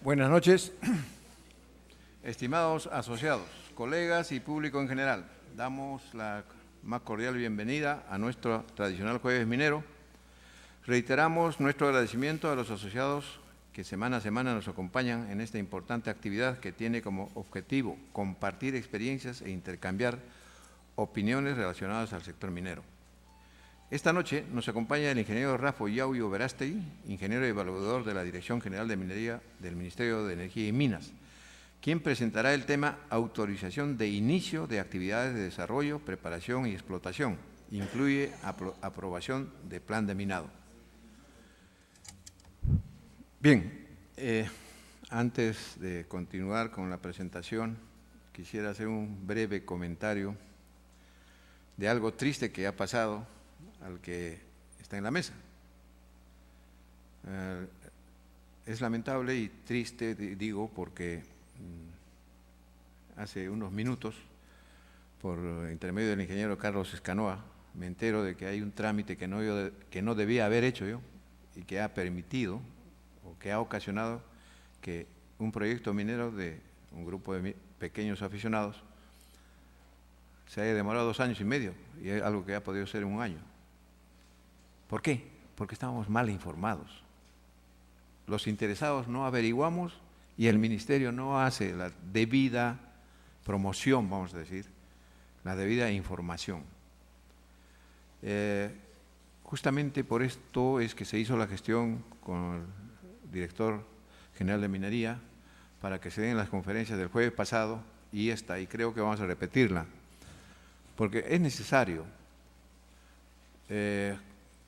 Buenas noches, estimados asociados, colegas y público en general. Damos la más cordial bienvenida a nuestro tradicional Jueves Minero. Reiteramos nuestro agradecimiento a los asociados que semana a semana nos acompañan en esta importante actividad que tiene como objetivo compartir experiencias e intercambiar opiniones relacionadas al sector minero. Esta noche nos acompaña el ingeniero Rafa Yauyó Verástegui, ingeniero y evaluador de la Dirección General de Minería del Ministerio de Energía y Minas, quien presentará el tema autorización de inicio de actividades de desarrollo, preparación y explotación. Incluye aprobación de plan de minado. Bien, antes de continuar con la presentación, quisiera hacer un breve comentario de algo triste que ha pasado al que está en la mesa. Es lamentable y triste, digo, porque hace unos minutos, por intermedio del ingeniero Carlos Escanoa, me entero de que hay un trámite que no debía haber hecho yo y que ha permitido o que ha ocasionado que un proyecto minero de un grupo de pequeños aficionados se haya demorado 2 años y medio y es algo que ha podido ser en 1 año. ¿Por qué? Porque estábamos mal informados. Los interesados no averiguamos y el Ministerio no hace la debida promoción, vamos a decir, la debida información. Justamente por esto es que se hizo la gestión con el director general de Minería para que se den las conferencias del jueves pasado y creo que vamos a repetirla, porque es necesario.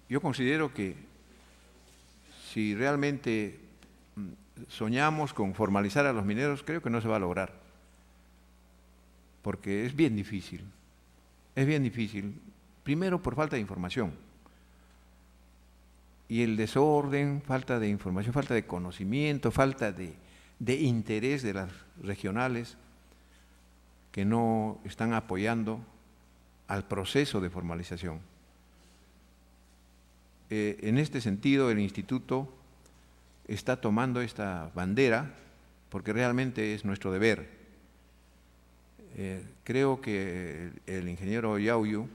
Yo considero que si realmente soñamos con formalizar a los mineros, creo que no se va a lograr, porque es bien difícil, primero por falta de información, y el desorden, falta de información, falta de conocimiento, falta de interés de las regionales que no están apoyando al proceso de formalización. En este sentido, el Instituto está tomando esta bandera porque realmente es nuestro deber. Creo que el ingeniero Yauyó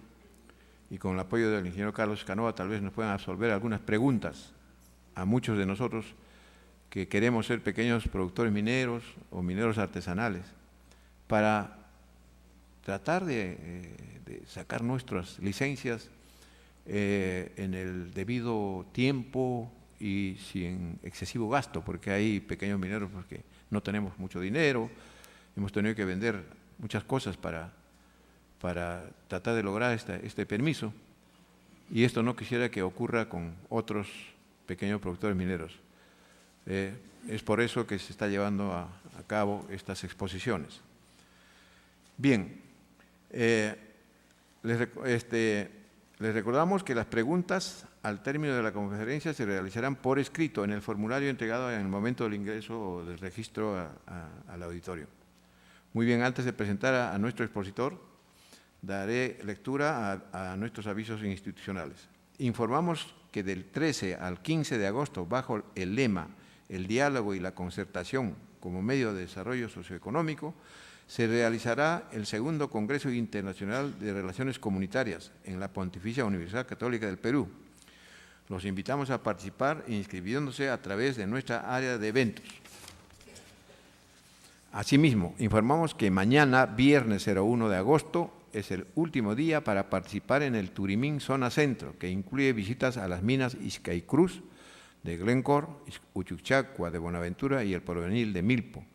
y con el apoyo del ingeniero Carlos Escanoa tal vez nos puedan absolver algunas preguntas a muchos de nosotros que queremos ser pequeños productores mineros o mineros artesanales para tratar de sacar nuestras licencias en el debido tiempo y sin excesivo gasto, porque hay pequeños mineros porque no tenemos mucho dinero, hemos tenido que vender muchas cosas para tratar de lograr este permiso, y esto no quisiera que ocurra con otros pequeños productores mineros. Es por eso que se está llevando a cabo estas exposiciones. Bien, les recordamos que las preguntas al término de la conferencia se realizarán por escrito en el formulario entregado en el momento del ingreso o del registro al auditorio. Muy bien, antes de presentar a nuestro expositor, daré lectura a nuestros avisos institucionales. Informamos que del 13 al 15 de agosto, bajo el lema El diálogo y la concertación como medio de desarrollo socioeconómico, se realizará el segundo Congreso Internacional de Relaciones Comunitarias en la Pontificia Universidad Católica del Perú. Los invitamos a participar inscribiéndose a través de nuestra área de eventos. Asimismo, informamos que mañana, viernes 01 de agosto, es el último día para participar en el Turimín Zona Centro, que incluye visitas a las minas Izcaicruz de Glencore, Uchucchacua de Buenaventura y el Porvenir de Milpo,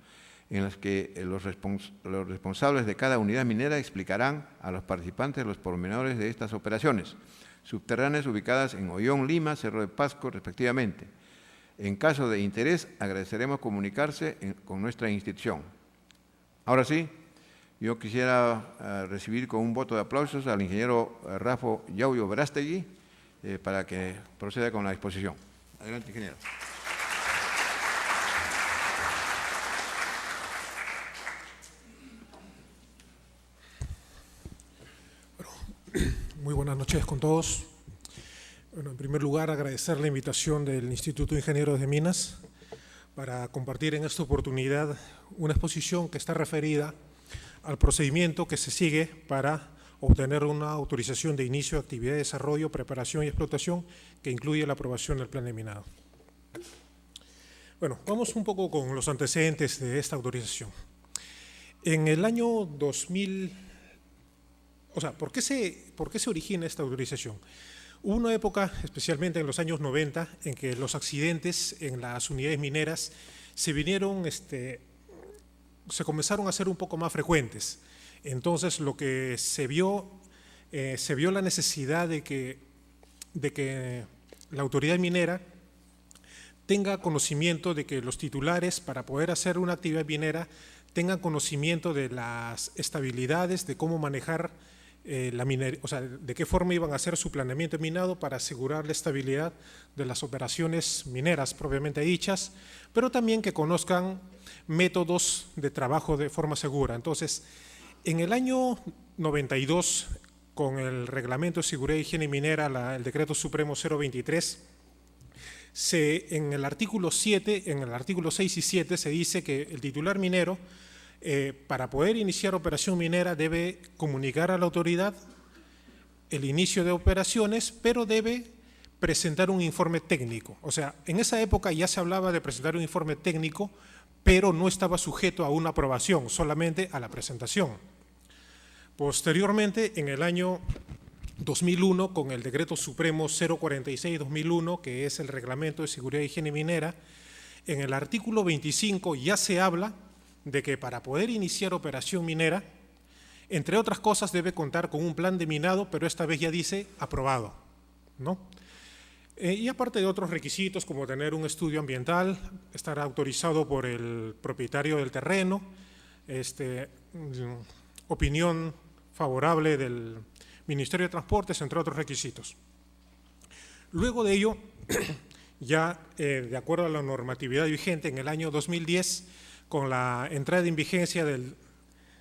en las que los responsables de cada unidad minera explicarán a los participantes los pormenores de estas operaciones, subterráneas ubicadas en Ollón, Lima, Cerro de Pasco, respectivamente. En caso de interés, agradeceremos comunicarse con nuestra institución. Ahora sí, yo quisiera recibir con un voto de aplausos al ingeniero Rafa Yauyó Verástegui para que proceda con la exposición. Adelante, ingeniero. Muy buenas noches con todos. Bueno, en primer lugar, agradecer la invitación del Instituto de Ingenieros de Minas para compartir en esta oportunidad una exposición que está referida al procedimiento que se sigue para obtener una autorización de inicio de actividad de desarrollo, preparación y explotación que incluye la aprobación del plan de minado. Bueno, vamos un poco con los antecedentes de esta autorización. En el año 2000, ¿por qué se origina esta autorización? Hubo una época, especialmente en los años 90, en que los accidentes en las unidades mineras se comenzaron a ser un poco más frecuentes. Entonces, lo que se vio la necesidad de que la autoridad minera tenga conocimiento de que los titulares, para poder hacer una actividad minera, tengan conocimiento de las estabilidades, de cómo manejar la minería, de qué forma iban a hacer su planeamiento minado para asegurar la estabilidad de las operaciones mineras propiamente dichas, pero también que conozcan métodos de trabajo de forma segura. Entonces, en el año 92, con el Reglamento de Seguridad e Higiene Minera, el Decreto Supremo 023, en el artículo 7, en el artículo 6 y 7 se dice que el titular minero, para poder iniciar operación minera, debe comunicar a la autoridad el inicio de operaciones, pero debe presentar un informe técnico. O sea, en esa época ya se hablaba de presentar un informe técnico, pero no estaba sujeto a una aprobación, solamente a la presentación. Posteriormente, en el año 2001, con el Decreto Supremo 046-2001, que es el Reglamento de Seguridad e Higiene Minera, en el artículo 25 ya se habla de que para poder iniciar operación minera, entre otras cosas, debe contar con un plan de minado, pero esta vez ya dice aprobado, ¿no? Y aparte de otros requisitos, como tener un estudio ambiental, estar autorizado por el propietario del terreno, opinión favorable del Ministerio de Transportes, entre otros requisitos. Luego de ello, ya de acuerdo a la normatividad vigente, en el año 2010, con la entrada en vigencia del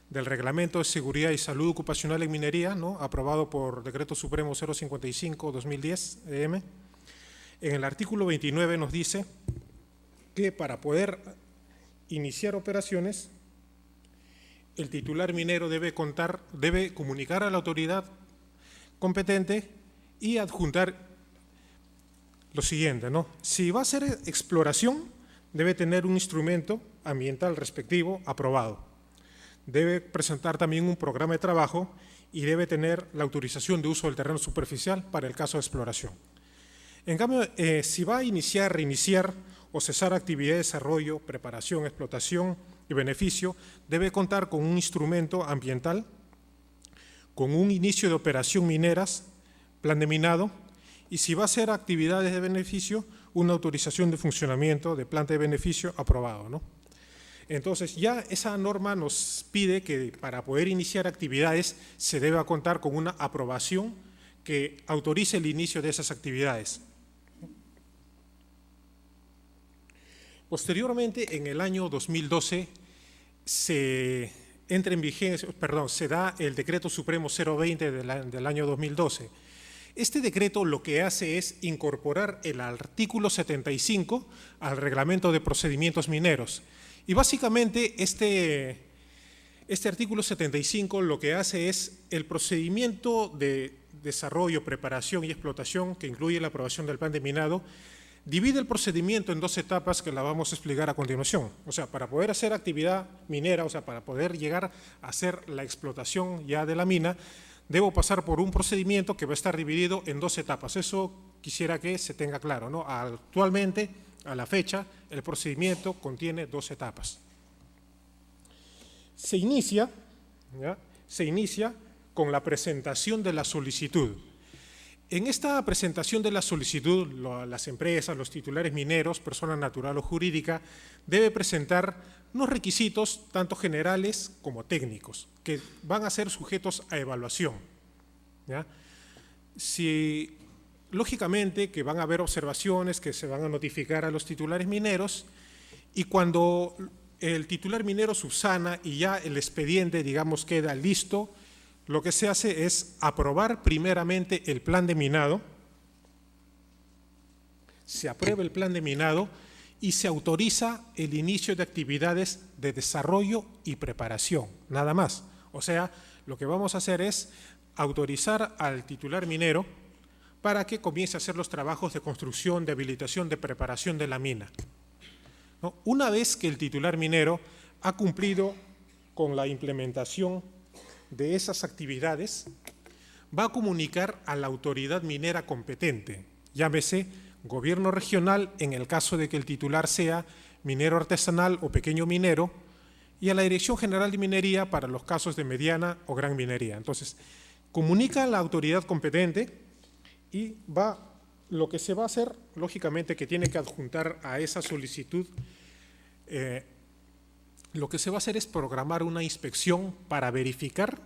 Reglamento de Seguridad y Salud Ocupacional en Minería, ¿no?, aprobado por Decreto Supremo 055-2010 EM, en el artículo 29 nos dice que para poder iniciar operaciones, el titular minero debe comunicar a la autoridad competente y adjuntar lo siguiente, ¿no? Si va a hacer exploración, debe tener un instrumento ambiental respectivo aprobado. Debe presentar también un programa de trabajo y debe tener la autorización de uso del terreno superficial para el caso de exploración. En cambio, si va a iniciar, reiniciar o cesar actividad de desarrollo, preparación, explotación y beneficio, debe contar con un instrumento ambiental, con un inicio de operación mineras, plan de minado, y si va a hacer actividades de beneficio, una autorización de funcionamiento de planta de beneficio aprobado, ¿no? Entonces, ya esa norma nos pide que para poder iniciar actividades se deba contar con una aprobación que autorice el inicio de esas actividades. Posteriormente, en el año 2012, se da el Decreto Supremo 020 del año 2012. Este decreto lo que hace es incorporar el artículo 75 al Reglamento de Procedimientos Mineros. Y básicamente este artículo 75 lo que hace es el procedimiento de desarrollo, preparación y explotación, que incluye la aprobación del plan de minado, divide el procedimiento en dos etapas que la vamos a explicar a continuación. O sea, para poder hacer actividad minera, o sea, para poder llegar a hacer la explotación ya de la mina, debo pasar por un procedimiento que va a estar dividido en dos etapas. Eso quisiera que se tenga claro, ¿no? Actualmente, a la fecha, el procedimiento contiene dos etapas. Se inicia con la presentación de la solicitud. En esta presentación de la solicitud, las empresas, los titulares mineros, persona natural o jurídica, debe presentar unos requisitos tanto generales como técnicos, que van a ser sujetos a evaluación, ¿ya? Lógicamente que van a haber observaciones que se van a notificar a los titulares mineros, y cuando el titular minero subsana y ya el expediente, digamos, queda listo, lo que se hace es aprobar primeramente el plan de minado. Se aprueba el plan de minado y se autoriza el inicio de actividades de desarrollo y preparación, nada más. O sea, lo que vamos a hacer es autorizar al titular minero para que comience a hacer los trabajos de construcción, de habilitación, de preparación de la mina, ¿no? Una vez que el titular minero ha cumplido con la implementación de esas actividades, va a comunicar a la autoridad minera competente, llámese gobierno regional en el caso de que el titular sea minero artesanal o pequeño minero, y a la Dirección General de Minería para los casos de mediana o gran minería. Entonces, comunica a la autoridad competente y lo que se va a hacer, lógicamente, que tiene que adjuntar a esa solicitud, lo que se va a hacer es programar una inspección para verificar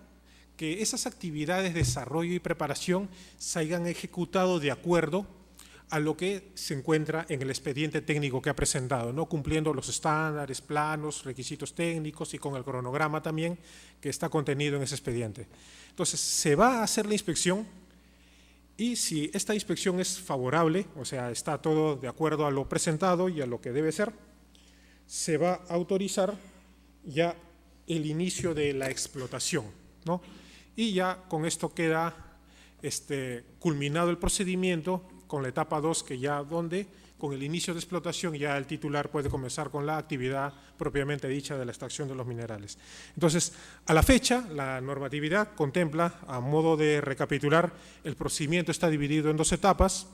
que esas actividades de desarrollo y preparación se hayan ejecutado de acuerdo a lo que se encuentra en el expediente técnico que ha presentado, ¿no? Cumpliendo los estándares, planos, requisitos técnicos y con el cronograma también que está contenido en ese expediente. Entonces, se va a hacer la inspección y si esta inspección es favorable, o sea, está todo de acuerdo a lo presentado y a lo que debe ser, se va a autorizar ya el inicio de la explotación, ¿no? Y ya con esto queda culminado el procedimiento con la etapa 2, que ya donde con el inicio de explotación ya el titular puede comenzar con la actividad propiamente dicha de la extracción de los minerales. Entonces, a la fecha, la normatividad contempla, a modo de recapitular, el procedimiento está dividido en 2 etapas.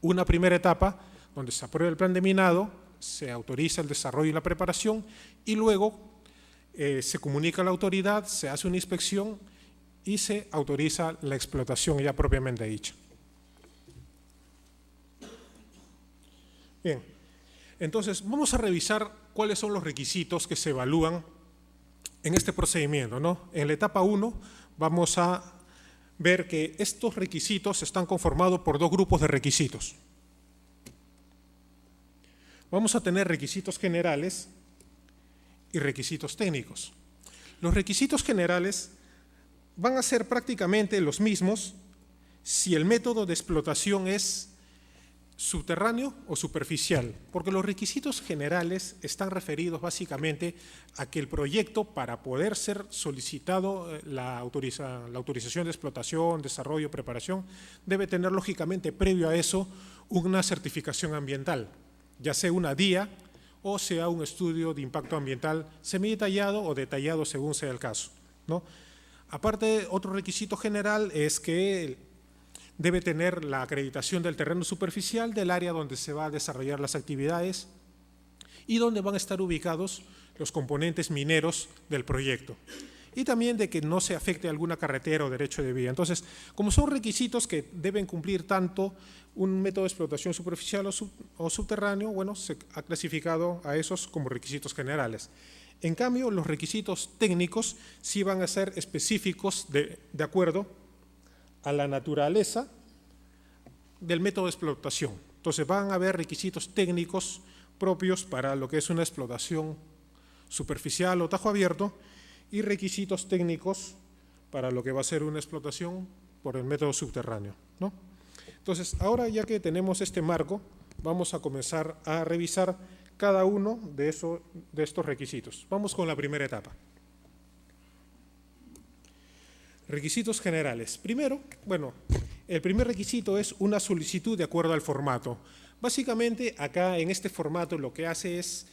Una primera etapa, donde se aprueba el plan de minado, se autoriza el desarrollo y la preparación, y luego se comunica a la autoridad, se hace una inspección y se autoriza la explotación ya propiamente dicha. Bien, entonces vamos a revisar cuáles son los requisitos que se evalúan en este procedimiento, ¿no? En la etapa 1 vamos a ver que estos requisitos están conformados por 2 grupos de requisitos. Vamos a tener requisitos generales y requisitos técnicos. Los requisitos generales van a ser prácticamente los mismos si el método de explotación es subterráneo o superficial, porque los requisitos generales están referidos básicamente a que el proyecto, para poder ser solicitado la autorización de explotación, desarrollo, preparación, debe tener lógicamente previo a eso una certificación ambiental, ya sea una DIA o sea un estudio de impacto ambiental semidetallado o detallado según sea el caso, ¿no? Aparte, otro requisito general es que debe tener la acreditación del terreno superficial del área donde se va a desarrollar las actividades y donde van a estar ubicados los componentes mineros del proyecto. Y también de que no se afecte alguna carretera o derecho de vía. Entonces, como son requisitos que deben cumplir tanto un método de explotación superficial o subterráneo, bueno, se ha clasificado a esos como requisitos generales. En cambio, los requisitos técnicos sí van a ser específicos de acuerdo a la naturaleza del método de explotación. Entonces van a haber requisitos técnicos propios para lo que es una explotación superficial o tajo abierto y requisitos técnicos para lo que va a ser una explotación por el método subterráneo, ¿no? Entonces, ahora ya que tenemos este marco, vamos a comenzar a revisar cada uno de estos requisitos. Vamos con la primera etapa. Requisitos generales. Primero, bueno, el primer requisito es una solicitud de acuerdo al formato. Básicamente, acá en este formato lo que hace es,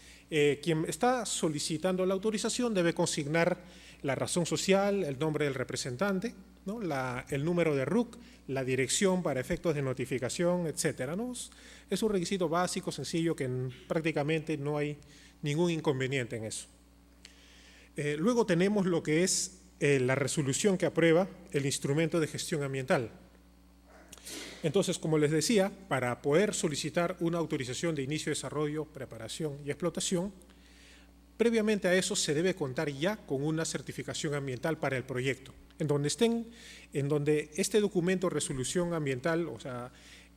quien está solicitando la autorización debe consignar la razón social, el nombre del representante, ¿no? El número de RUC, la dirección para efectos de notificación, etcétera, ¿no? Es un requisito básico, sencillo, que prácticamente no hay ningún inconveniente en eso. Luego tenemos lo que es la resolución que aprueba el instrumento de gestión ambiental. Entonces, como les decía, para poder solicitar una autorización de inicio, desarrollo, preparación y explotación, previamente a eso se debe contar ya con una certificación ambiental para el proyecto, en donde este documento de resolución ambiental, o sea,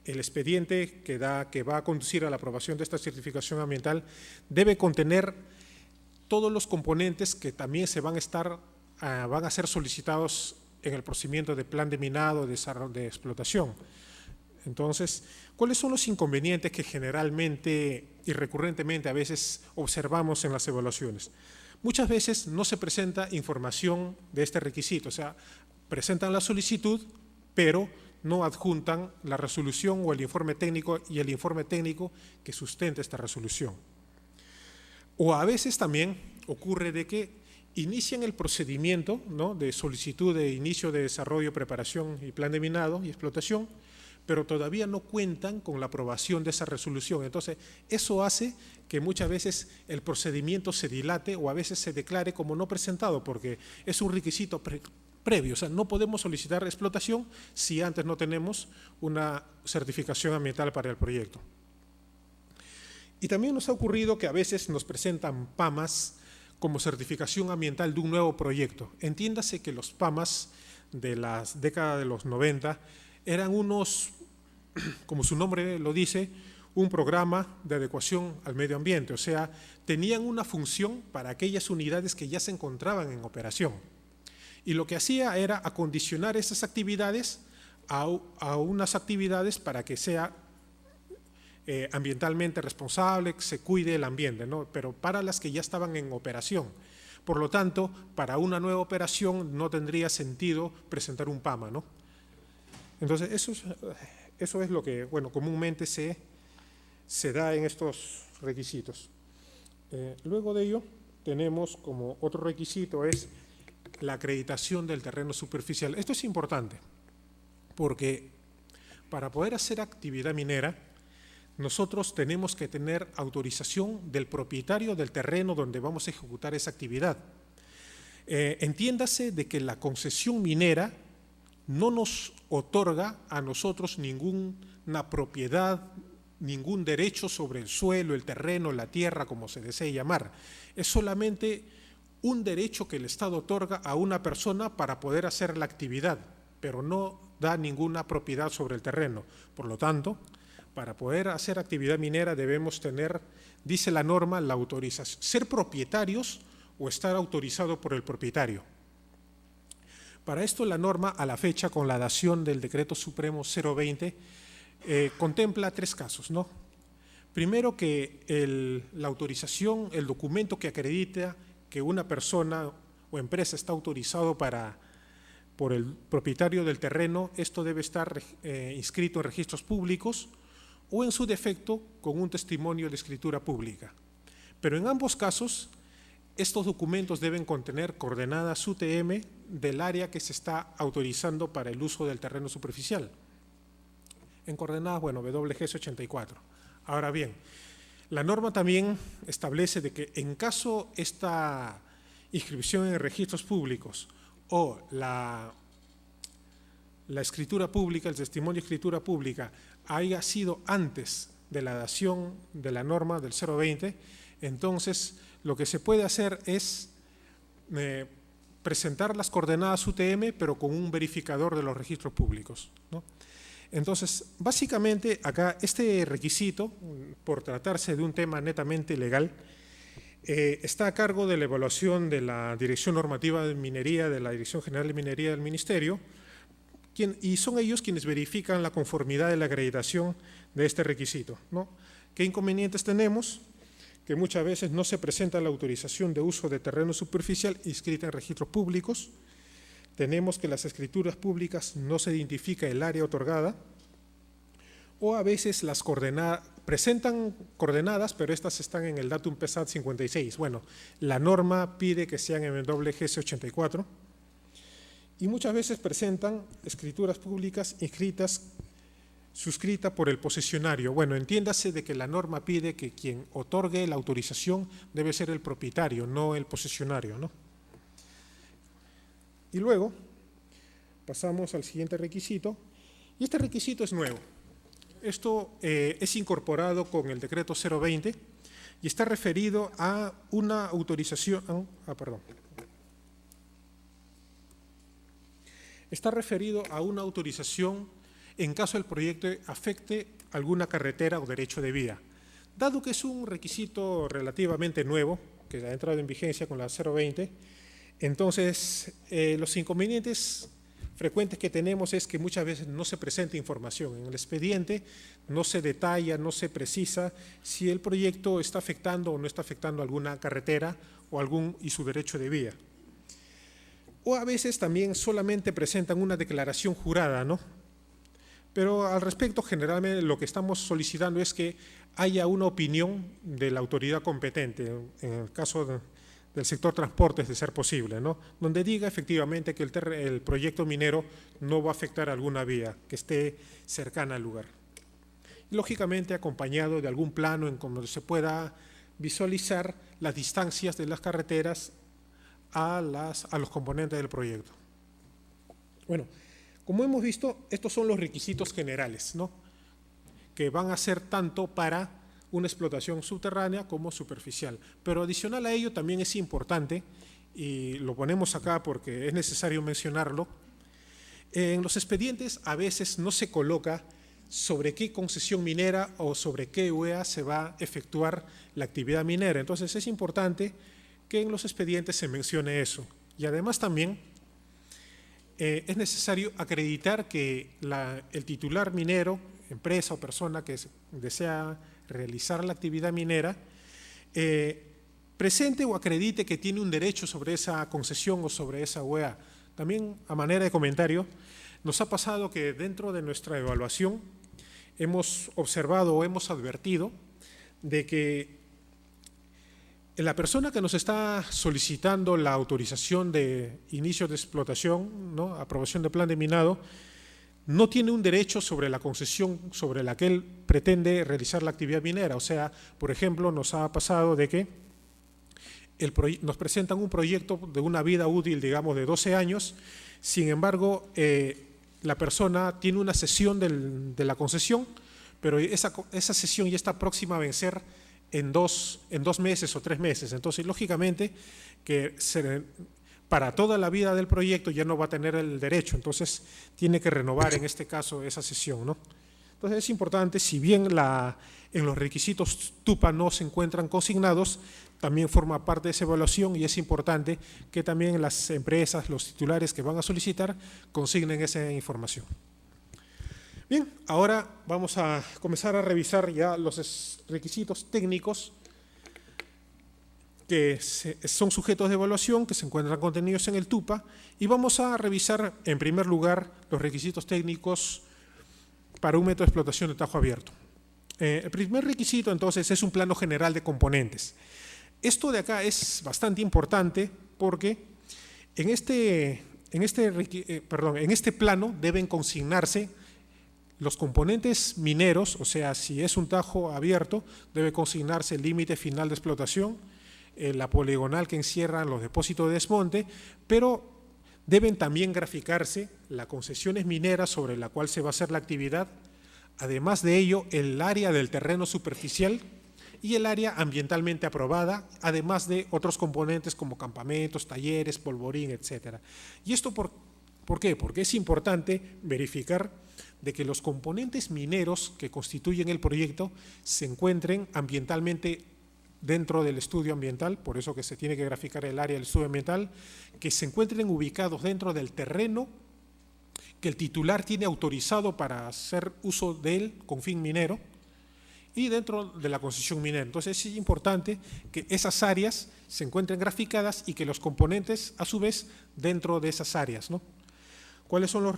el expediente que va a conducir a la aprobación de esta certificación ambiental, debe contener todos los componentes que también van a ser solicitados en el procedimiento de plan de minado, de explotación. Entonces, ¿cuáles son los inconvenientes que generalmente y recurrentemente a veces observamos en las evaluaciones? Muchas veces no se presenta información de este requisito, o sea, presentan la solicitud, pero no adjuntan la resolución o el informe técnico y el informe técnico que sustenta esta resolución. O a veces también ocurre de que inician el procedimiento, ¿no?, de solicitud de inicio de desarrollo, preparación y plan de minado y explotación, pero todavía no cuentan con la aprobación de esa resolución. Entonces, eso hace que muchas veces el procedimiento se dilate o a veces se declare como no presentado, porque es un requisito previo. O sea, no podemos solicitar explotación si antes no tenemos una certificación ambiental para el proyecto. Y también nos ha ocurrido que a veces nos presentan PAMAs como certificación ambiental de un nuevo proyecto. Entiéndase que los PAMAs de las décadas de los 90 eran unos, como su nombre lo dice, un programa de adecuación al medio ambiente, o sea, tenían una función para aquellas unidades que ya se encontraban en operación. Y lo que hacía era acondicionar esas actividades a unas actividades para que sea ambientalmente responsable, que se cuide el ambiente, ¿no?, pero para las que ya estaban en operación. Por lo tanto, para una nueva operación no tendría sentido presentar un PAMA, ¿no? Entonces, eso es lo que, bueno, comúnmente se da en estos requisitos. Luego de ello, tenemos como otro requisito es la acreditación del terreno superficial. Esto es importante, porque para poder hacer actividad minera, nosotros tenemos que tener autorización del propietario del terreno donde vamos a ejecutar esa actividad. Entiéndase de que la concesión minera no nos otorga a nosotros ninguna propiedad, ningún derecho sobre el suelo, el terreno, la tierra, como se desee llamar. Es solamente un derecho que el Estado otorga a una persona para poder hacer la actividad, pero no da ninguna propiedad sobre el terreno. Por lo tanto, para poder hacer actividad minera debemos tener, dice la norma, la autorización, ser propietarios o estar autorizado por el propietario. Para esto la norma, a la fecha, con la dación del Decreto Supremo 020, contempla 3 casos, ¿no? Primero, que la autorización, el documento que acredita que una persona o empresa está autorizado por el propietario del terreno, esto debe estar inscrito en registros públicos o, en su defecto, con un testimonio de escritura pública. Pero en ambos casos, estos documentos deben contener coordenadas UTM del área que se está autorizando para el uso del terreno superficial. En coordenadas, bueno, WGS 84. Ahora bien, la norma también establece de que en caso esta inscripción en registros públicos o la escritura pública, el testimonio de escritura pública, haya sido antes de la dación de la norma del 020, entonces lo que se puede hacer es presentar las coordenadas UTM, pero con un verificador de los registros públicos, ¿no? Entonces, básicamente acá este requisito, por tratarse de un tema netamente legal, está a cargo de la evaluación de la Dirección Normativa de Minería, de la Dirección General de Minería del Ministerio, y son ellos quienes verifican la conformidad de la acreditación de este requisito, ¿no? ¿Qué inconvenientes tenemos? Que muchas veces no se presenta la autorización de uso de terreno superficial inscrita en registros públicos. Tenemos que las escrituras públicas no se identifica el área otorgada, o a veces las presentan coordenadas, pero estas están en el datum PESAT 56. Bueno, la norma pide que sean en el WGS 84, y muchas veces presentan escrituras públicas suscrita por el posesionario. Bueno, entiéndase de que la norma pide que quien otorgue la autorización debe ser el propietario, no el posesionario, ¿no? Y luego pasamos al siguiente requisito, y este requisito es nuevo. Esto es incorporado con el decreto 020 y está referido a una autorización, está referido a una autorización en caso el proyecto afecte alguna carretera o derecho de vía. Dado que es un requisito relativamente nuevo, que ha entrado en vigencia con la 020, entonces los inconvenientes frecuentes que tenemos es que muchas veces no se presenta información. En el expediente no se detalla, no se precisa si el proyecto está afectando o no está afectando alguna carretera y su derecho de vía. O a veces también solamente presentan una declaración jurada, ¿no? Pero al respecto, generalmente lo que estamos solicitando es que haya una opinión de la autoridad competente, en el caso del sector transportes, de ser posible, ¿no? Donde diga efectivamente que el proyecto minero no va a afectar alguna vía que esté cercana al lugar. Y, lógicamente, acompañado de algún plano en donde se pueda visualizar las distancias de las carreteras a los componentes del proyecto. Bueno, como hemos visto, estos son los requisitos generales, ¿no? Que van a ser tanto para una explotación subterránea como superficial. Pero adicional a ello también es importante, y lo ponemos acá porque es necesario mencionarlo, en los expedientes a veces no se coloca sobre qué concesión minera o sobre qué UEA se va a efectuar la actividad minera. Entonces es importante que en los expedientes se mencione eso. Y además también es necesario acreditar que el titular minero, empresa o persona que desea realizar la actividad minera, presente o acredite que tiene un derecho sobre esa concesión o sobre esa UEA. También, a manera de comentario, nos ha pasado que dentro de nuestra evaluación hemos observado o hemos advertido de que la persona que nos está solicitando la autorización de inicio de explotación, ¿no?, aprobación de plan de minado, no tiene un derecho sobre la concesión sobre la que él pretende realizar la actividad minera. O sea, por ejemplo, nos ha pasado de que nos presentan un proyecto de una vida útil, digamos, de 12 años, sin embargo, la persona tiene una cesión de la concesión, pero esa cesión ya está próxima a vencer en dos meses o 3 meses. Entonces, lógicamente, que para toda la vida del proyecto ya no va a tener el derecho, entonces tiene que renovar en este caso esa cesión, ¿no? Entonces es importante, si bien en los requisitos TUPA no se encuentran consignados, también forma parte de esa evaluación y es importante que también las empresas, los titulares que van a solicitar, consignen esa información. Bien, ahora vamos a comenzar a revisar ya los requisitos técnicos que son sujetos de evaluación, que se encuentran contenidos en el TUPA, y vamos a revisar en primer lugar los requisitos técnicos para un método de explotación de tajo abierto. El primer requisito entonces es un plano general de componentes. Esto de acá es bastante importante porque en este plano deben consignarse los componentes mineros, o sea, si es un tajo abierto, debe consignarse el límite final de explotación, la poligonal que encierran los depósitos de desmonte, pero deben también graficarse las concesiones mineras sobre la cual se va a hacer la actividad, además de ello el área del terreno superficial y el área ambientalmente aprobada, además de otros componentes como campamentos, talleres, polvorín, etc. ¿Y esto por qué? Porque es importante verificar de que los componentes mineros que constituyen el proyecto se encuentren ambientalmente dentro del estudio ambiental, por eso que se tiene que graficar el área del estudio ambiental, que se encuentren ubicados dentro del terreno que el titular tiene autorizado para hacer uso de él con fin minero y dentro de la concesión minera. Entonces es importante que esas áreas se encuentren graficadas y que los componentes a su vez dentro de esas áreas, ¿no? ¿Cuáles son los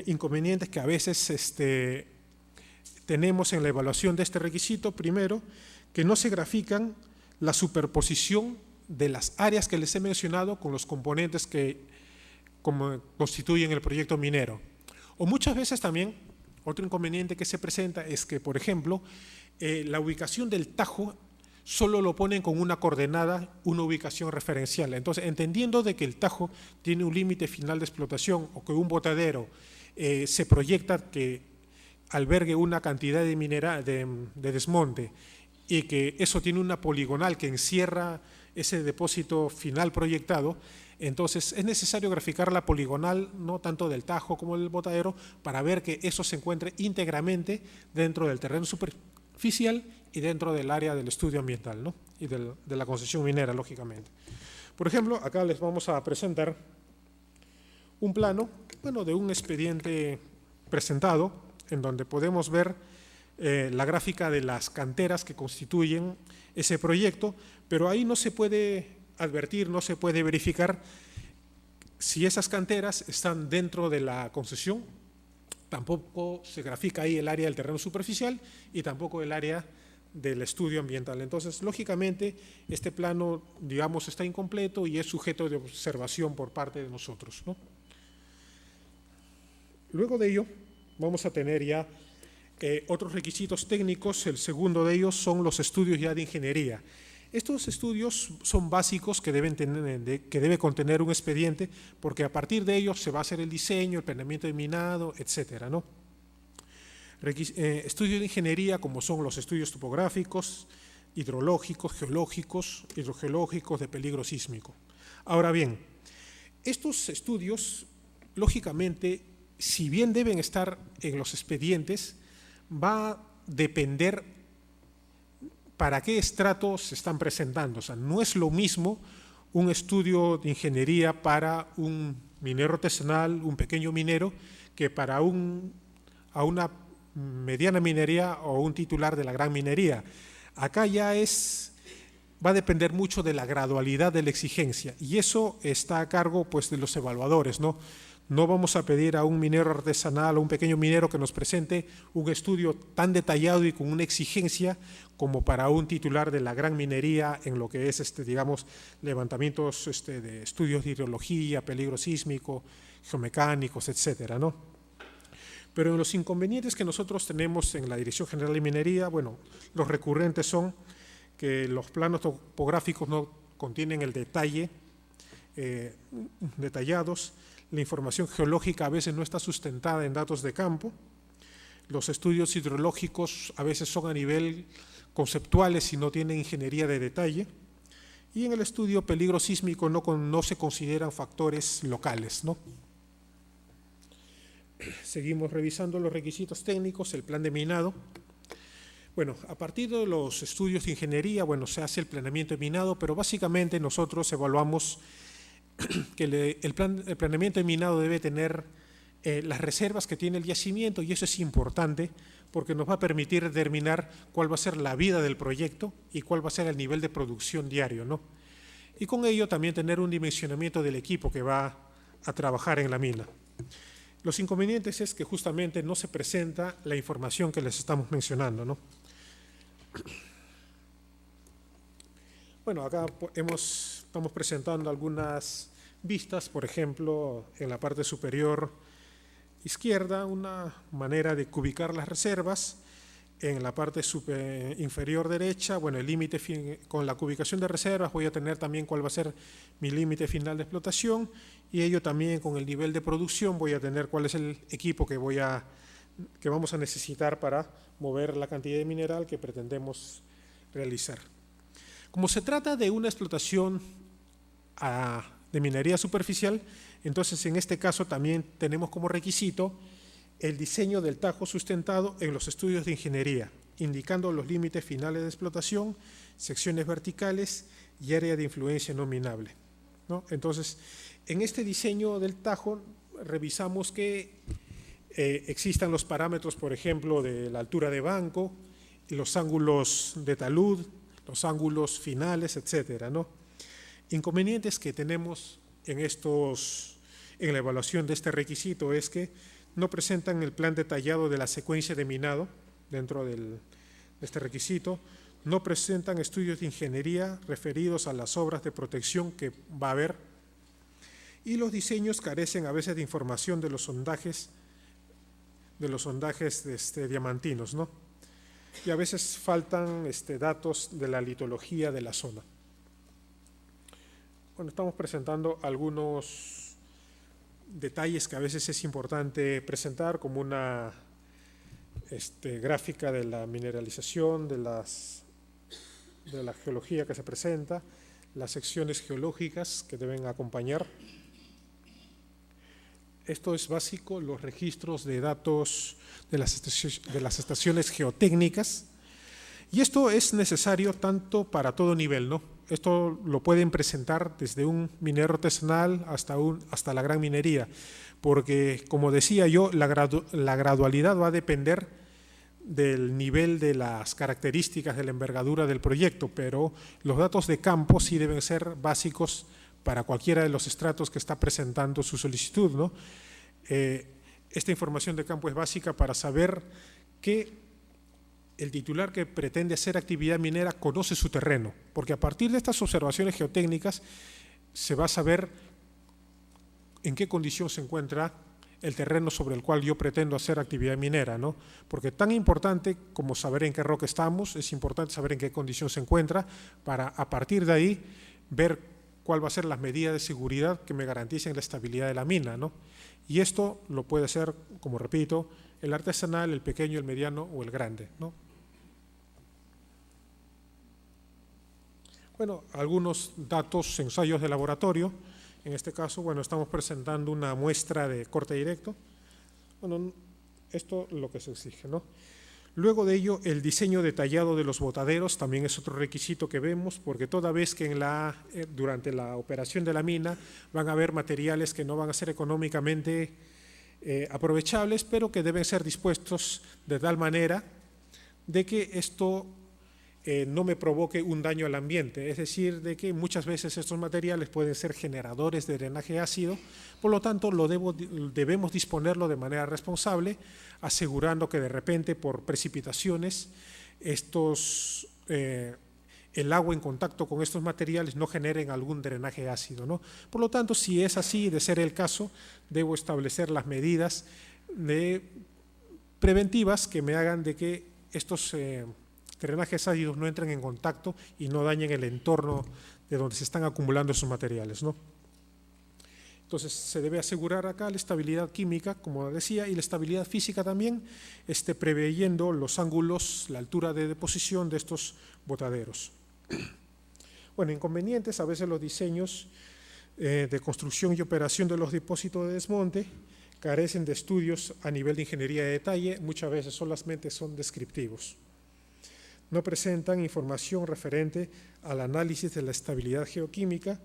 inconvenientes que a veces tenemos en la evaluación de este requisito? Primero, que no se grafican la superposición de las áreas que les he mencionado con los componentes que constituyen el proyecto minero. O muchas veces también, otro inconveniente que se presenta es que, por ejemplo, la ubicación del tajo solo lo ponen con una coordenada, una ubicación referencial. Entonces, entendiendo de que el tajo tiene un límite final de explotación o que un botadero se proyecta que albergue una cantidad de desmonte y que eso tiene una poligonal que encierra ese depósito final proyectado, entonces es necesario graficar la poligonal, no tanto del tajo como del botadero, para ver que eso se encuentre íntegramente dentro del terreno superficial y dentro del área del estudio ambiental, ¿no? Y de la concesión minera, lógicamente. Por ejemplo, acá les vamos a presentar un plano, bueno, de un expediente presentado, en donde podemos ver la gráfica de las canteras que constituyen ese proyecto, pero ahí no se puede advertir, no se puede verificar si esas canteras están dentro de la concesión. Tampoco se grafica ahí el área del terreno superficial y tampoco el área del estudio ambiental. Entonces, lógicamente, este plano, digamos, está incompleto y es sujeto de observación por parte de nosotros, ¿no? Luego de ello, vamos a tener ya otros requisitos técnicos. El segundo de ellos son los estudios ya de ingeniería. Estos estudios son básicos que debe contener un expediente, porque a partir de ellos se va a hacer el diseño, el planeamiento de minado, etcétera, ¿no? Estudios de ingeniería, como son los estudios topográficos, hidrológicos, geológicos, hidrogeológicos, de peligro sísmico. Ahora bien, estos estudios, lógicamente, si bien deben estar en los expedientes, va a depender para qué estratos se están presentando. O sea, no es lo mismo un estudio de ingeniería para un minero artesanal, un pequeño minero, que para una mediana minería o un titular de la gran minería. Acá ya va a depender mucho de la gradualidad de la exigencia, y eso está a cargo, pues, de los evaluadores, ¿no? No vamos a pedir a un minero artesanal o un pequeño minero que nos presente un estudio tan detallado y con una exigencia como para un titular de la gran minería en lo que es, digamos, levantamientos de estudios de hidrología, peligro sísmico, geomecánicos, etcétera, ¿no? Pero en los inconvenientes que nosotros tenemos en la Dirección General de Minería, bueno, los recurrentes son que los planos topográficos no contienen el detalle, detallados. La información geológica a veces no está sustentada en datos de campo. Los estudios hidrológicos a veces son a nivel conceptuales y no tienen ingeniería de detalle. Y en el estudio peligro sísmico no se consideran factores locales, ¿no? Seguimos revisando los requisitos técnicos, el plan de minado. Bueno, a partir de los estudios de ingeniería, bueno, se hace el planeamiento de minado, pero básicamente nosotros evaluamos que el planeamiento de minado debe tener las reservas que tiene el yacimiento, y eso es importante porque nos va a permitir determinar cuál va a ser la vida del proyecto y cuál va a ser el nivel de producción diario, ¿no? Y con ello también tener un dimensionamiento del equipo que va a trabajar en la mina. Los inconvenientes es que justamente no se presenta la información que les estamos mencionando, ¿no? Bueno, acá estamos presentando algunas vistas, por ejemplo, en la parte superior izquierda, una manera de ubicar las reservas. En la parte inferior derecha, bueno, el límite con la ubicación de reservas voy a tener también cuál va a ser mi límite final de explotación, y ello también con el nivel de producción voy a tener cuál es el equipo que vamos a necesitar para mover la cantidad de mineral que pretendemos realizar. Como se trata de una explotación de minería superficial, entonces en este caso también tenemos como requisito el diseño del tajo sustentado en los estudios de ingeniería, indicando los límites finales de explotación, secciones verticales y área de influencia no minable, ¿no? Entonces, en este diseño del tajo revisamos que existan los parámetros, por ejemplo, de la altura de banco, los ángulos de talud, los ángulos finales, etcétera, ¿no? Inconvenientes que tenemos en la evaluación de este requisito es que no presentan el plan detallado de la secuencia de minado dentro de este requisito, no presentan estudios de ingeniería referidos a las obras de protección que va a haber, y los diseños carecen a veces de información de los sondajes diamantinos, ¿no? Y a veces faltan datos de la litología de la zona. Bueno, estamos presentando algunos detalles que a veces es importante presentar, como una gráfica de la mineralización, de la geología que se presenta, las secciones geológicas que deben acompañar. Esto es básico, los registros de datos de las estaciones geotécnicas, y esto es necesario tanto para todo nivel, ¿no? esto lo pueden presentar desde un minero artesanal hasta la gran minería, porque, como decía yo, la gradualidad va a depender del nivel de las características de la envergadura del proyecto, pero los datos de campo sí deben ser básicos para cualquiera de los estratos que está presentando su solicitud, ¿no? Esta información de campo es básica para saber que el titular que pretende hacer actividad minera conoce su terreno, porque a partir de estas observaciones geotécnicas se va a saber en qué condición se encuentra el terreno sobre el cual yo pretendo hacer actividad minera, ¿no? Porque tan importante como saber en qué roca estamos, es importante saber en qué condición se encuentra para a partir de ahí ver cuál va a ser las medidas de seguridad que me garanticen la estabilidad de la mina, ¿no? Y esto lo puede hacer, como repito, el artesanal, el pequeño, el mediano o el grande, ¿no? Bueno, algunos datos, ensayos de laboratorio. En este caso, bueno, estamos presentando una muestra de corte directo. Bueno, esto es lo que se exige, ¿no? Luego de ello, el diseño detallado de los botaderos también es otro requisito que vemos, porque toda vez que durante la operación de la mina van a haber materiales que no van a ser económicamente aprovechables, pero que deben ser dispuestos de tal manera de que esto no me provoque un daño al ambiente, es decir, de que muchas veces estos materiales pueden ser generadores de drenaje ácido, por lo tanto debemos disponerlo de manera responsable, asegurando que de repente por precipitaciones el agua en contacto con estos materiales no generen algún drenaje ácido, ¿no? Por lo tanto, si es así, de ser el caso, debo establecer las medidas preventivas que me hagan de que estos drenajes ácidos no entren en contacto y no dañen el entorno de donde se están acumulando esos materiales, ¿no? Entonces se debe asegurar acá la estabilidad química, como decía, y la estabilidad física también, preveyendo los ángulos, la altura de deposición de estos botaderos. Bueno, inconvenientes, a veces los diseños de construcción y operación de los depósitos de desmonte carecen de estudios a nivel de ingeniería de detalle, muchas veces solamente son descriptivos. No presentan información referente al análisis de la estabilidad geoquímica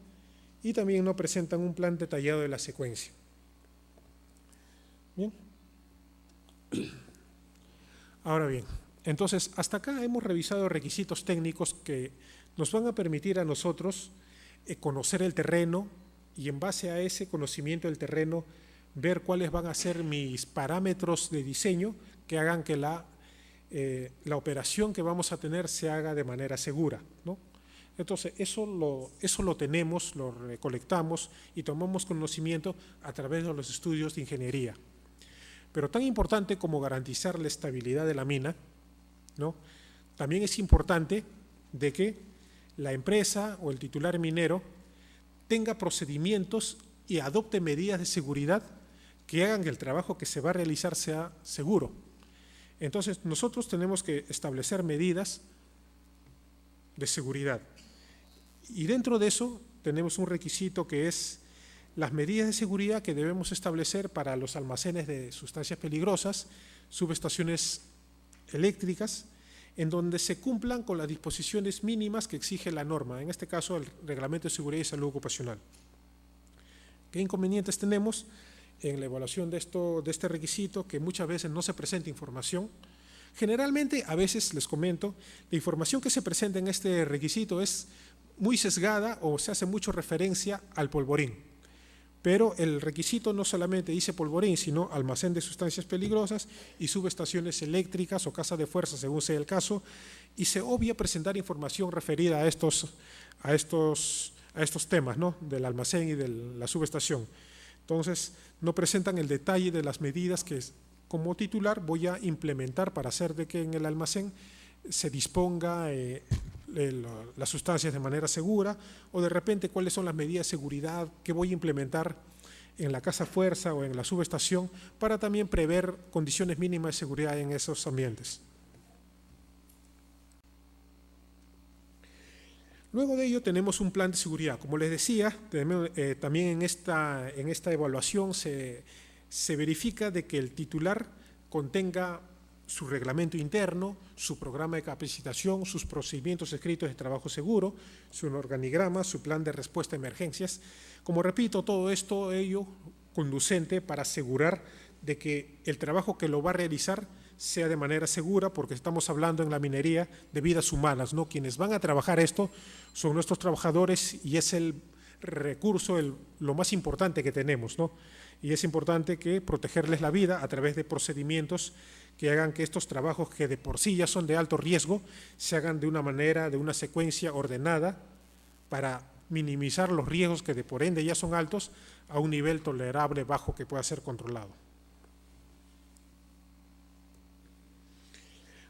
y también no presentan un plan detallado de la secuencia. Bien. Ahora bien, entonces hasta acá hemos revisado requisitos técnicos que nos van a permitir a nosotros conocer el terreno y en base a ese conocimiento del terreno ver cuáles van a ser mis parámetros de diseño que hagan que la operación que vamos a tener se haga de manera segura, ¿no? Entonces, eso lo tenemos, lo recolectamos y tomamos conocimiento a través de los estudios de ingeniería. Pero tan importante como garantizar la estabilidad de la mina, ¿no? También es importante de que la empresa o el titular minero tenga procedimientos y adopte medidas de seguridad que hagan que el trabajo que se va a realizar sea seguro. Entonces, nosotros tenemos que establecer medidas de seguridad. Y dentro de eso tenemos un requisito que es las medidas de seguridad que debemos establecer para los almacenes de sustancias peligrosas, subestaciones eléctricas, en donde se cumplan con las disposiciones mínimas que exige la norma, en este caso el Reglamento de Seguridad y Salud Ocupacional. ¿Qué inconvenientes tenemos en la evaluación de este requisito? Que muchas veces no se presenta información. Generalmente, a veces les comento, la información que se presenta en este requisito es muy sesgada o se hace mucho referencia al polvorín. Pero el requisito no solamente dice polvorín, sino almacén de sustancias peligrosas y subestaciones eléctricas o casas de fuerza, según sea el caso, y se obvia presentar información referida a estos temas, ¿no? Del almacén y de la subestación. Entonces, no presentan el detalle de las medidas que como titular voy a implementar para hacer de que en el almacén se disponga las sustancias de manera segura, o de repente cuáles son las medidas de seguridad que voy a implementar en la casa fuerza o en la subestación para también prever condiciones mínimas de seguridad en esos ambientes. Luego de ello tenemos un plan de seguridad. Como les decía, también en esta evaluación se verifica de que el titular contenga su reglamento interno, su programa de capacitación, sus procedimientos escritos de trabajo seguro, su organigrama, su plan de respuesta a emergencias. Como repito, todo esto, ello conducente para asegurar de que el trabajo que lo va a realizar sea de manera segura, porque estamos hablando en la minería de vidas humanas, ¿no? Quienes van a trabajar esto son nuestros trabajadores y es el recurso, lo más importante que tenemos, ¿no? Y es importante que protegerles la vida a través de procedimientos que hagan que estos trabajos, que de por sí ya son de alto riesgo, se hagan de una manera, de una secuencia ordenada para minimizar los riesgos que de por ende ya son altos a un nivel tolerable, bajo, que pueda ser controlado.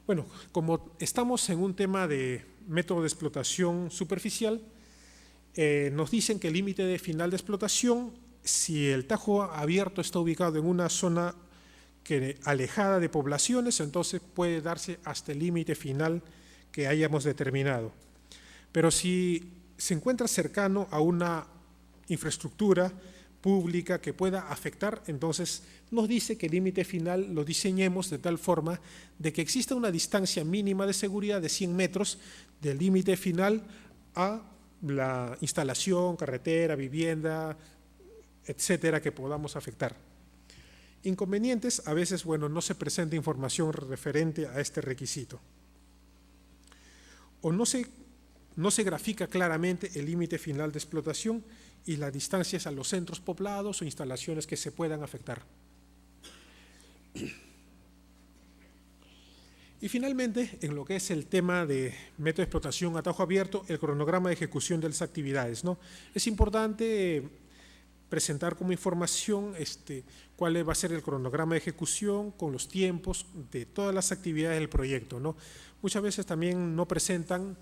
Bueno, como estamos en un tema de método de explotación superficial, nos dicen que el límite de final de explotación, si el tajo abierto está ubicado en una zona alejada de poblaciones, entonces puede darse hasta el límite final que hayamos determinado. Pero si se encuentra cercano a una infraestructura pública que pueda afectar, entonces nos dice que el límite final lo diseñemos de tal forma de que exista una distancia mínima de seguridad de 100 metros del límite final a la instalación, carretera, vivienda, etcétera, que podamos afectar. Inconvenientes, a veces, bueno, no se presenta información referente a este requisito. O no se grafica claramente el límite final de explotación y las distancias a los centros poblados o instalaciones que se puedan afectar. Y finalmente, en lo que es el tema de método de explotación a tajo abierto, el cronograma de ejecución de las actividades, ¿no? Es importante presentar como información cuál va a ser el cronograma de ejecución con los tiempos de todas las actividades del proyecto, ¿no? Muchas veces también nos presentan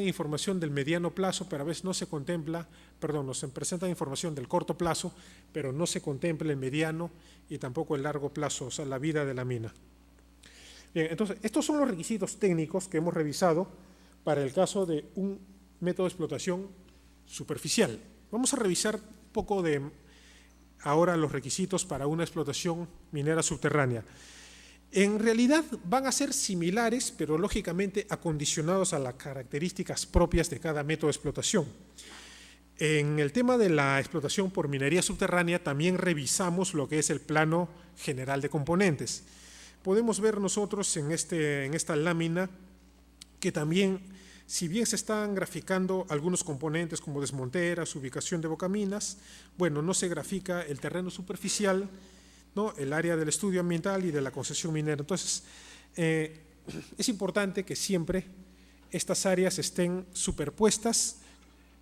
información del mediano plazo, pero a veces no se contempla, nos presentan información del corto plazo, pero no se contempla el mediano y tampoco el largo plazo, o sea, la vida de la mina. Bien, entonces, estos son los requisitos técnicos que hemos revisado para el caso de un método de explotación superficial. Vamos a revisar un poco ahora los requisitos para una explotación minera subterránea. En realidad van a ser similares, pero lógicamente acondicionados a las características propias de cada método de explotación. En el tema de la explotación por minería subterránea también revisamos lo que es el plano general de componentes. Podemos ver nosotros en esta lámina que también, si bien se están graficando algunos componentes como desmonteras, ubicación de bocaminas, bueno, no se grafica el terreno superficial, ¿no? El área del estudio ambiental y de la concesión minera. Entonces, es importante que siempre estas áreas estén superpuestas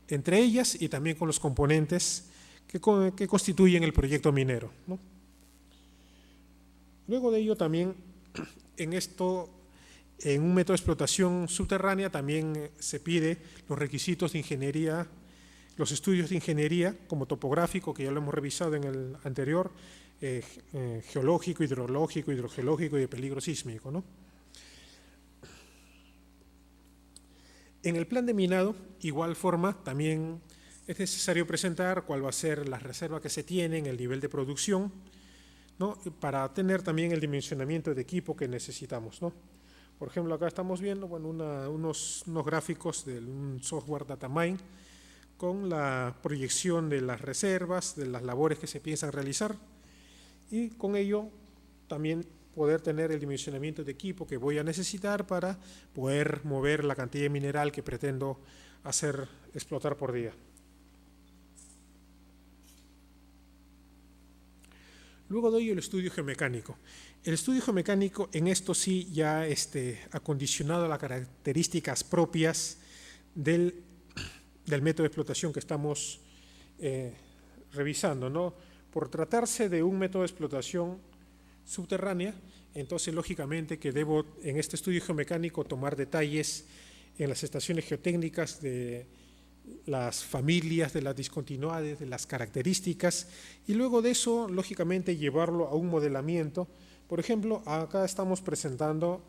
entre ellas y también con los componentes que constituyen el proyecto minero, ¿no? Luego de ello también, en un método de explotación subterránea también se pide los requisitos de ingeniería, los estudios de ingeniería como topográfico, que ya lo hemos revisado en el anterior, geológico, hidrológico, hidrogeológico y de peligro sísmico, ¿no? En el plan de minado, igual forma, también es necesario presentar cuál va a ser la reserva que se tiene en el nivel de producción, ¿no? Para tener también el dimensionamiento de equipo que necesitamos, ¿no? Por ejemplo, acá estamos viendo, bueno, unos gráficos de un software Datamine con la proyección de las reservas, de las labores que se piensan realizar, y con ello también poder tener el dimensionamiento de equipo que voy a necesitar para poder mover la cantidad de mineral que pretendo explotar por día. Luego de ello, el estudio geomecánico. El estudio geomecánico en esto sí ya acondicionado a las características propias del método de explotación que estamos revisando, ¿no? Por tratarse de un método de explotación subterránea, entonces lógicamente que debo en este estudio geomecánico tomar detalles en las estaciones geotécnicas de las familias, de las discontinuidades, de las características, y luego de eso lógicamente llevarlo a un modelamiento. Por ejemplo, acá estamos presentando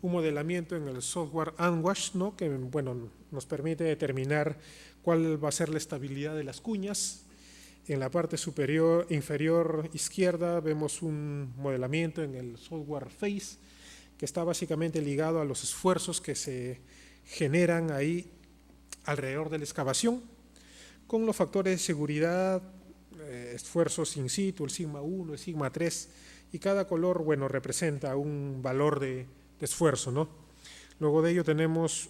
un modelamiento en el software Anwash, ¿no? Que bueno, nos permite determinar cuál va a ser la estabilidad de las cuñas, En la parte superior, inferior izquierda vemos un modelamiento en el software Face que está básicamente ligado a los esfuerzos que se generan ahí alrededor de la excavación con los factores de seguridad, esfuerzos in situ, el sigma 1, el sigma 3, y cada color, bueno, representa un valor de esfuerzo, ¿no? Luego de ello tenemos,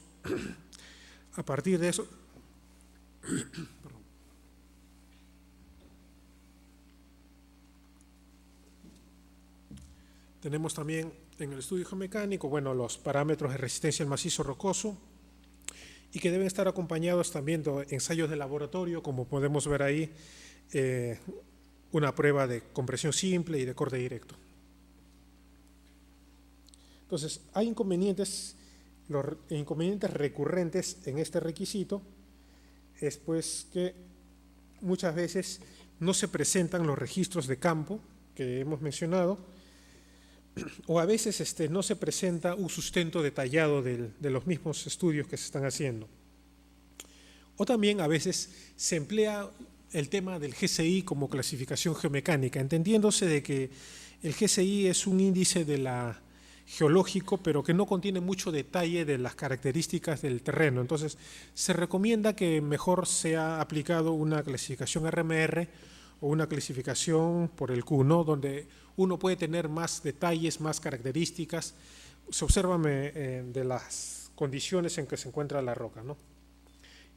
a partir de eso, tenemos también en el estudio geomecánico, bueno, los parámetros de resistencia al macizo rocoso, y que deben estar acompañados también de ensayos de laboratorio, como podemos ver ahí, una prueba de compresión simple y de corte directo. Entonces, hay inconvenientes, los inconvenientes recurrentes en este requisito es pues que muchas veces no se presentan los registros de campo que hemos mencionado, o a veces no se presenta un sustento detallado de los mismos estudios que se están haciendo. O también a veces se emplea el tema del GCI como clasificación geomecánica, entendiéndose de que el GCI es un índice geológico, pero que no contiene mucho detalle de las características del terreno. Entonces, se recomienda que mejor sea aplicado una clasificación RMR o una clasificación por el Q, ¿no? Donde uno puede tener más detalles, más características, se observan de las condiciones en que se encuentra la roca, ¿no?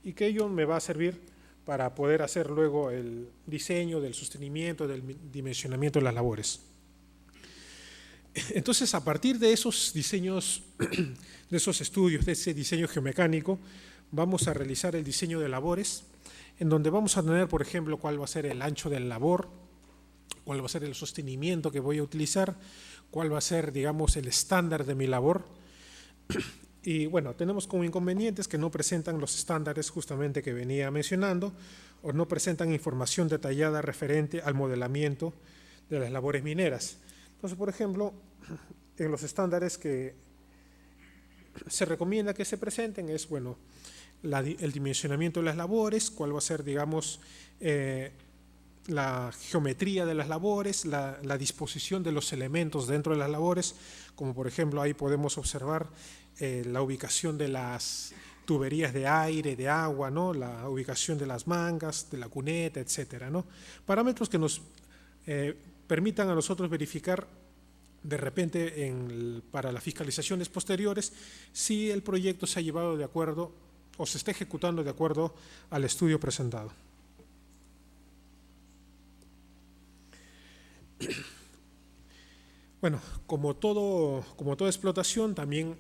Y que ello me va a servir para poder hacer luego el diseño del sostenimiento, del dimensionamiento de las labores. Entonces, a partir de esos diseños, de esos estudios, de ese diseño geomecánico, vamos a realizar el diseño de labores, en donde vamos a tener, por ejemplo, cuál va a ser el ancho del labor, cuál va a ser el sostenimiento que voy a utilizar, cuál va a ser, digamos, el estándar de mi labor. Y bueno, tenemos como inconvenientes que no presentan los estándares justamente que venía mencionando, o no presentan información detallada referente al modelamiento de las labores mineras. Entonces, por ejemplo, en los estándares que se recomienda que se presenten es, bueno, el dimensionamiento de las labores, cuál va a ser, digamos, la geometría de las labores, la disposición de los elementos dentro de las labores, como por ejemplo ahí podemos observar la ubicación de las tuberías de aire, de agua, ¿no? La ubicación de las mangas, de la cuneta, etcétera, ¿no? Parámetros que nos permitan a nosotros verificar de repente para las fiscalizaciones posteriores si el proyecto se ha llevado de acuerdo o se está ejecutando de acuerdo al estudio presentado. Bueno, como toda explotación, también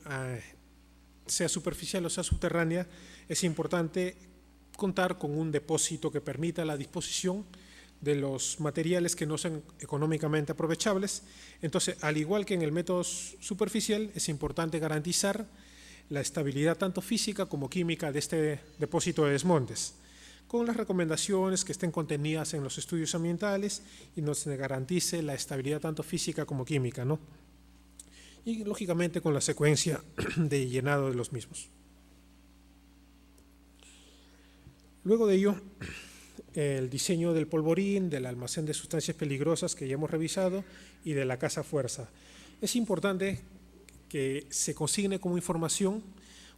sea superficial o sea subterránea, es importante contar con un depósito que permita la disposición de los materiales que no sean económicamente aprovechables. Entonces, al igual que en el método superficial, es importante garantizar la estabilidad tanto física como química de este depósito de desmontes, con las recomendaciones que estén contenidas en los estudios ambientales y nos garantice la estabilidad tanto física como química, ¿no? Y lógicamente con la secuencia de llenado de los mismos. Luego de ello, el diseño del polvorín, del almacén de sustancias peligrosas que ya hemos revisado y de la casa fuerza. Es importante que se consigne como información,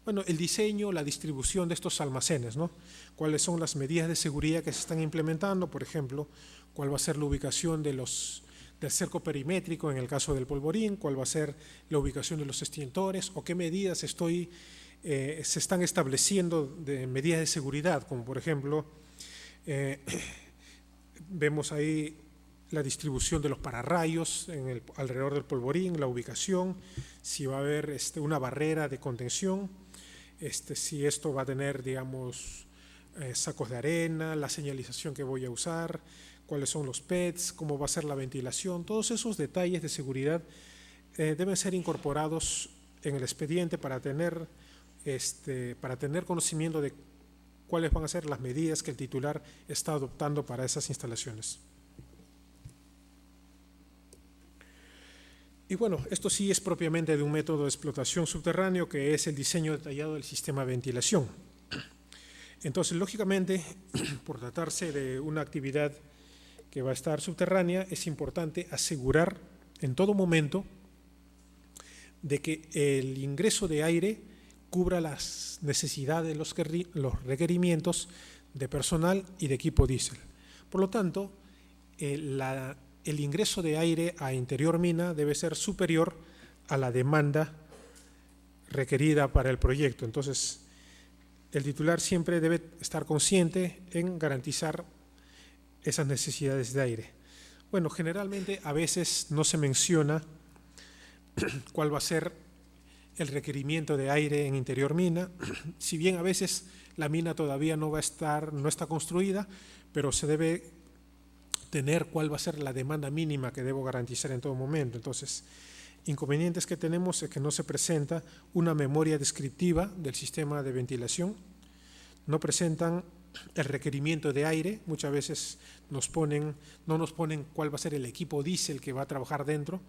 bueno, el diseño, la distribución de estos almacenes, ¿no? Cuáles son las medidas de seguridad que se están implementando, por ejemplo, cuál va a ser la ubicación del cerco perimétrico en el caso del polvorín, cuál va a ser la ubicación de los extintores o qué medidas se están estableciendo de medidas de seguridad, como por ejemplo, vemos ahí la distribución de los pararrayos alrededor del polvorín, la ubicación, si va a haber una barrera de contención, si esto va a tener, digamos, sacos de arena, la señalización que voy a usar, cuáles son los PETs, cómo va a ser la ventilación, todos esos detalles de seguridad deben ser incorporados en el expediente para tener conocimiento de cuáles van a ser las medidas que el titular está adoptando para esas instalaciones. Y bueno, esto sí es propiamente de un método de explotación subterráneo que es el diseño detallado del sistema de ventilación. Entonces, lógicamente, por tratarse de una actividad que va a estar subterránea, es importante asegurar en todo momento de que el ingreso de aire cubra las necesidades, los requerimientos de personal y de equipo diésel. Por lo tanto, el ingreso de aire a interior mina debe ser superior a la demanda requerida para el proyecto. Entonces, el titular siempre debe estar consciente en garantizar esas necesidades de aire. Bueno, generalmente a veces no se menciona cuál va a ser el requerimiento de aire en interior mina, si bien a veces la mina todavía no está construida, pero se debe tener cuál va a ser la demanda mínima que debo garantizar en todo momento. Entonces, inconvenientes que tenemos es que no se presenta una memoria descriptiva del sistema de ventilación, no presentan el requerimiento de aire, muchas veces no nos ponen cuál va a ser el equipo diésel que va a trabajar dentro,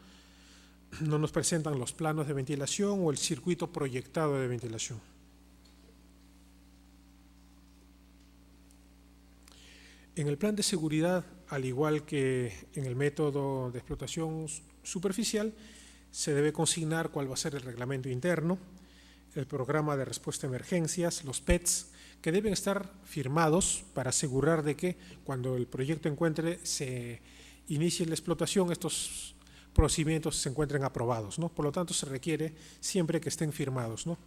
no nos presentan los planos de ventilación o el circuito proyectado de ventilación. En el plan de seguridad, al igual que en el método de explotación superficial, se debe consignar cuál va a ser el reglamento interno, el programa de respuesta a emergencias, los PETs, que deben estar firmados para asegurar de que cuando el proyecto se inicie la explotación, estos procedimientos se encuentren aprobados, ¿no? Por lo tanto, se requiere siempre que estén firmados, ¿no?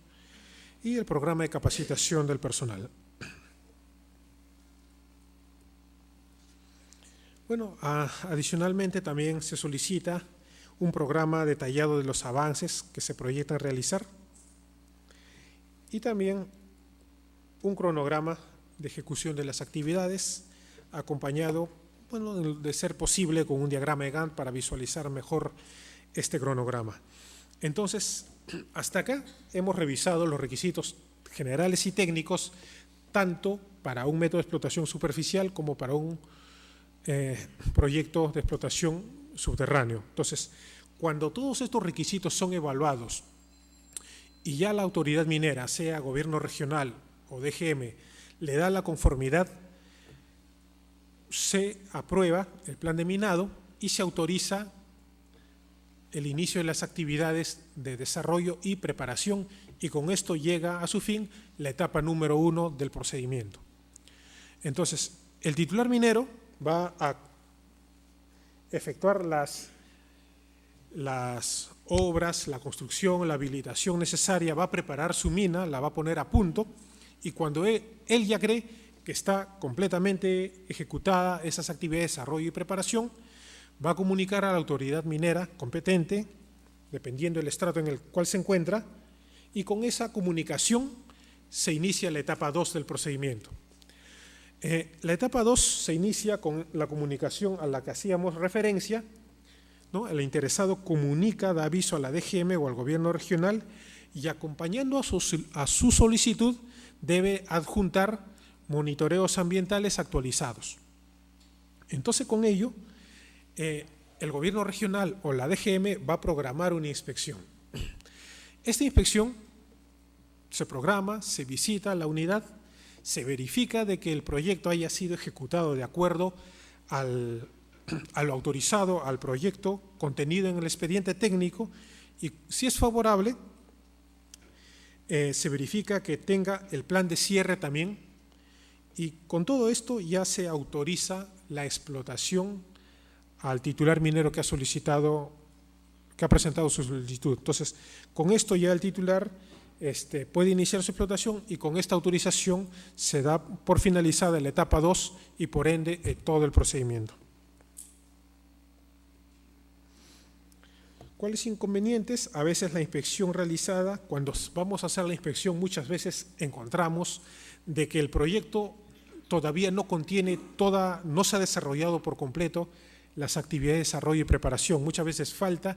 Y el programa de capacitación del personal. Bueno, adicionalmente también se solicita un programa detallado de los avances que se proyectan realizar y también un cronograma de ejecución de las actividades acompañado, bueno, de ser posible con un diagrama de Gantt para visualizar mejor este cronograma. Entonces, hasta acá hemos revisado los requisitos generales y técnicos tanto para un método de explotación superficial como para un proyecto de explotación subterráneo. Entonces, cuando todos estos requisitos son evaluados y ya la autoridad minera, sea gobierno regional o DGM, le da la conformidad, se aprueba el plan de minado y se autoriza el inicio de las actividades de desarrollo y preparación, y con esto llega a su fin la etapa número 1 del procedimiento. Entonces, el titular minero va a efectuar las obras, la construcción, la habilitación necesaria, va a preparar su mina, la va a poner a punto, y cuando él ya cree que está completamente ejecutada esas actividades de desarrollo y preparación, va a comunicar a la autoridad minera competente, dependiendo del estrato en el cual se encuentra, y con esa comunicación se inicia la etapa 2 del procedimiento. La etapa 2 se inicia con la comunicación a la que hacíamos referencia, ¿no? El interesado comunica, da aviso a la DGM o al gobierno regional y acompañando a su solicitud debe adjuntar monitoreos ambientales actualizados. Entonces, con ello, el gobierno regional o la DGM va a programar una inspección. Esta inspección se programa, se visita la unidad, se verifica de que el proyecto haya sido ejecutado de acuerdo a lo autorizado al proyecto contenido en el expediente técnico y, si es favorable, se verifica que tenga el plan de cierre también, y con todo esto ya se autoriza la explotación al titular minero que ha presentado su solicitud. Entonces, con esto ya el titular puede iniciar su explotación y con esta autorización se da por finalizada la etapa 2 y por ende todo el procedimiento. ¿Cuáles inconvenientes? A veces la inspección realizada, cuando vamos a hacer la inspección, muchas veces encontramos de que el proyecto todavía no contiene no se ha desarrollado por completo las actividades de desarrollo y preparación. Muchas veces falta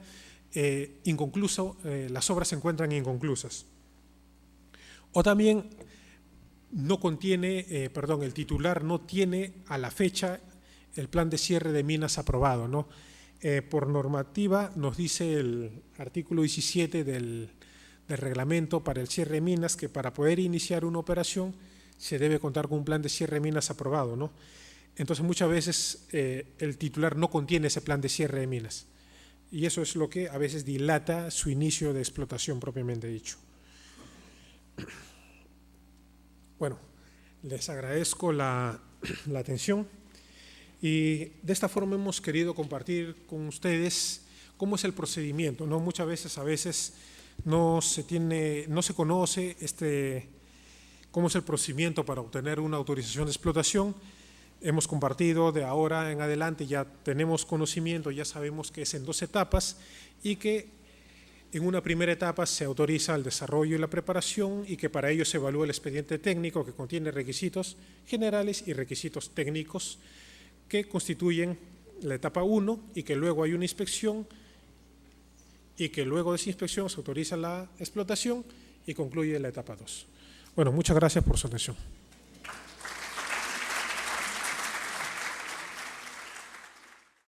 inconcluso, las obras se encuentran inconclusas. O también el titular no tiene a la fecha el plan de cierre de minas aprobado, ¿no? Por normativa nos dice el artículo 17 del reglamento para el cierre de minas que para poder iniciar una operación se debe contar con un plan de cierre de minas aprobado, ¿no? Entonces muchas veces el titular no contiene ese plan de cierre de minas y eso es lo que a veces dilata su inicio de explotación propiamente dicho. Bueno, les agradezco la atención y de esta forma hemos querido compartir con ustedes cómo es el procedimiento, ¿no? Muchas veces no se conoce cómo es el procedimiento para obtener una autorización de explotación. Hemos compartido de ahora en adelante, ya tenemos conocimiento, ya sabemos que es en 2 etapas y que en una primera etapa se autoriza el desarrollo y la preparación y que para ello se evalúa el expediente técnico que contiene requisitos generales y requisitos técnicos que constituyen la etapa 1 y que luego hay una inspección y que luego de esa inspección se autoriza la explotación y concluye la etapa 2. Bueno, muchas gracias por su atención.